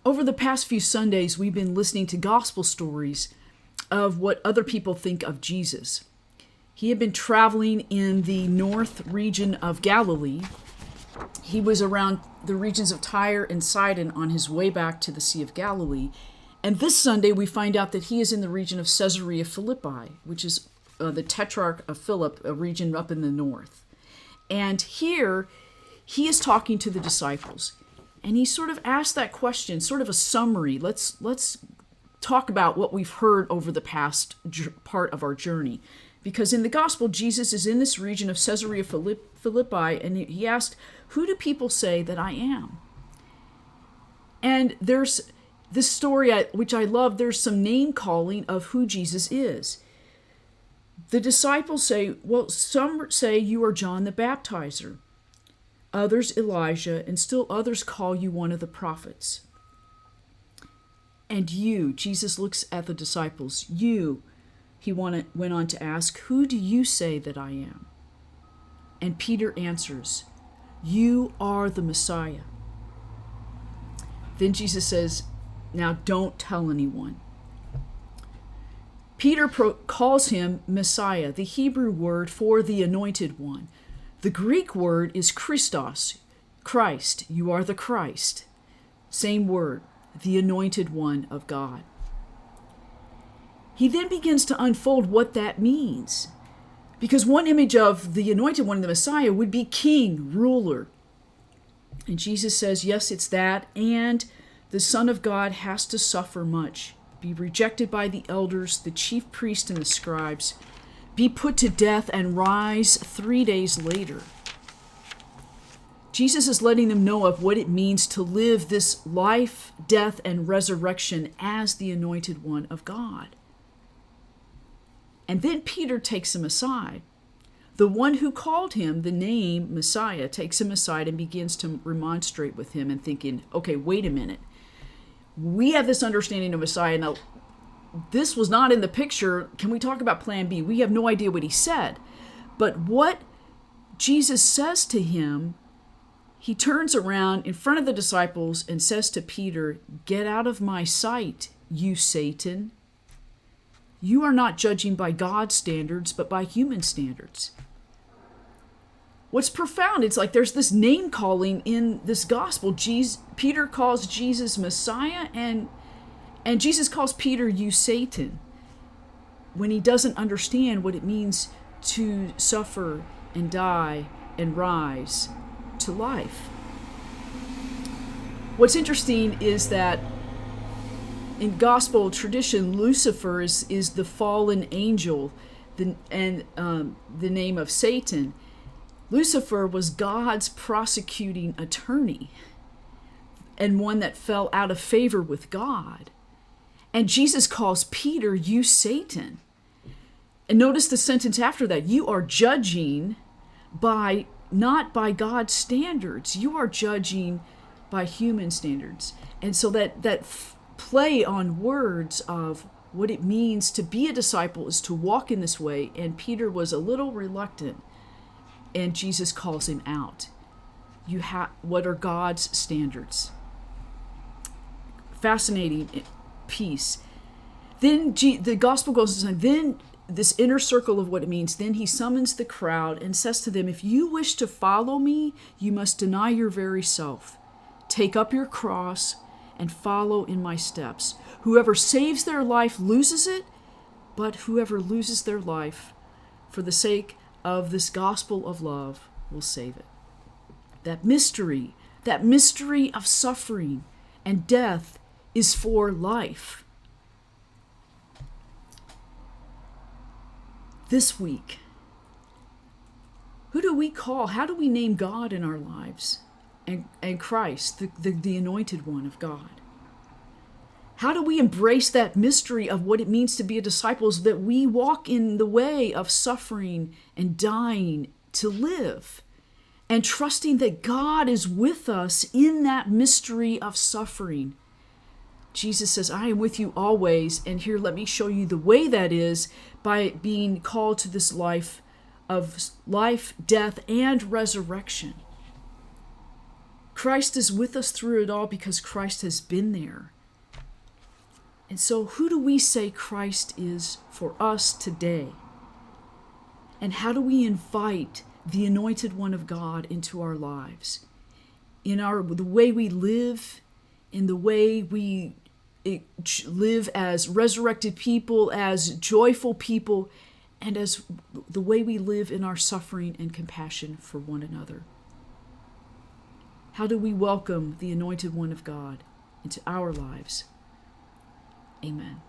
Over the past few Sundays, we've been listening to gospel stories of what other people think of Jesus. He had been traveling in the north region of Galilee. He was around the regions of Tyre and Sidon on his way back to the Sea of Galilee. And this Sunday, we find out that he is in the region of Caesarea Philippi, which is the Tetrarch of Philip, a region up in the north. And here, he is talking to the disciples. And he sort of asked that question, sort of a summary. Let's talk about what we've heard over the past part of our journey. Because in the gospel, Jesus is in this region of Caesarea Philippi, and he asked, "Who do people say that I am?" And there's this story, which I love, there's some name calling of who Jesus is. The disciples say, well, some say you are John the Baptizer, others Elijah, and still others call you one of the prophets. And you, Jesus looks at the disciples, he went on to ask, who do you say that I am? And Peter answers, you are the Messiah. Then Jesus says, now don't tell anyone. Peter calls him Messiah, the Hebrew word for the anointed one. The Greek word is Christos, Christ. You are the Christ. Same word, the anointed one of God. He then begins to unfold what that means. Because one image of the anointed one, the Messiah, would be king, ruler. And Jesus says, yes, it's that. And the Son of God has to suffer much, be rejected by the elders, the chief priests, and the scribes, be put to death, and rise 3 days later. Jesus is letting them know of what it means to live this life, death, and resurrection as the anointed one of God. And then Peter takes him aside. The one who called him the name Messiah takes him aside and begins to remonstrate with him and thinking, okay, wait a minute. We have this understanding of Messiah. Now, this was not in the picture. Can we talk about plan B? We have no idea what he said. But what Jesus says to him, he turns around in front of the disciples and says to Peter, get out of my sight, you Satan. You are not judging by God's standards, but by human standards. What's profound, it's like there's this name calling in this gospel. Peter calls Jesus Messiah, and Jesus calls Peter, you Satan, when he doesn't understand what it means to suffer and die and rise to life. What's interesting is that in gospel tradition, Lucifer is the fallen angel, and the name of Satan. Lucifer was God's prosecuting attorney and one that fell out of favor with God. And Jesus calls Peter, you Satan. And notice the sentence after that, you are judging not by God's standards. You are judging by human standards. And so that play on words of what it means to be a disciple is to walk in this way. And Peter was a little reluctant. And Jesus calls him out. What are God's standards? Fascinating piece. Then the gospel goes on. Then this inner circle of what it means. Then he summons the crowd and says to them, if you wish to follow me, you must deny your very self. Take up your cross and follow in my steps. Whoever saves their life loses it, but whoever loses their life for the sake of this gospel of love will save it. That mystery of suffering and death is for life. This week, who do we call? How do we name God in our lives? And Christ, the anointed one of God. How do we embrace that mystery of what it means to be a disciple, so that we walk in the way of suffering and dying to live, and trusting that God is with us in that mystery of suffering? Jesus says, I am with you always, and here let me show you the way that is by being called to this life of life, death, and resurrection. Christ is with us through it all because Christ has been there. And so who do we say Christ is for us today? And how do we invite the anointed one of God into our lives? In the way we live, in the way we live as resurrected people, as joyful people, and as the way we live in our suffering and compassion for one another. How do we welcome the anointed one of God into our lives? Amen.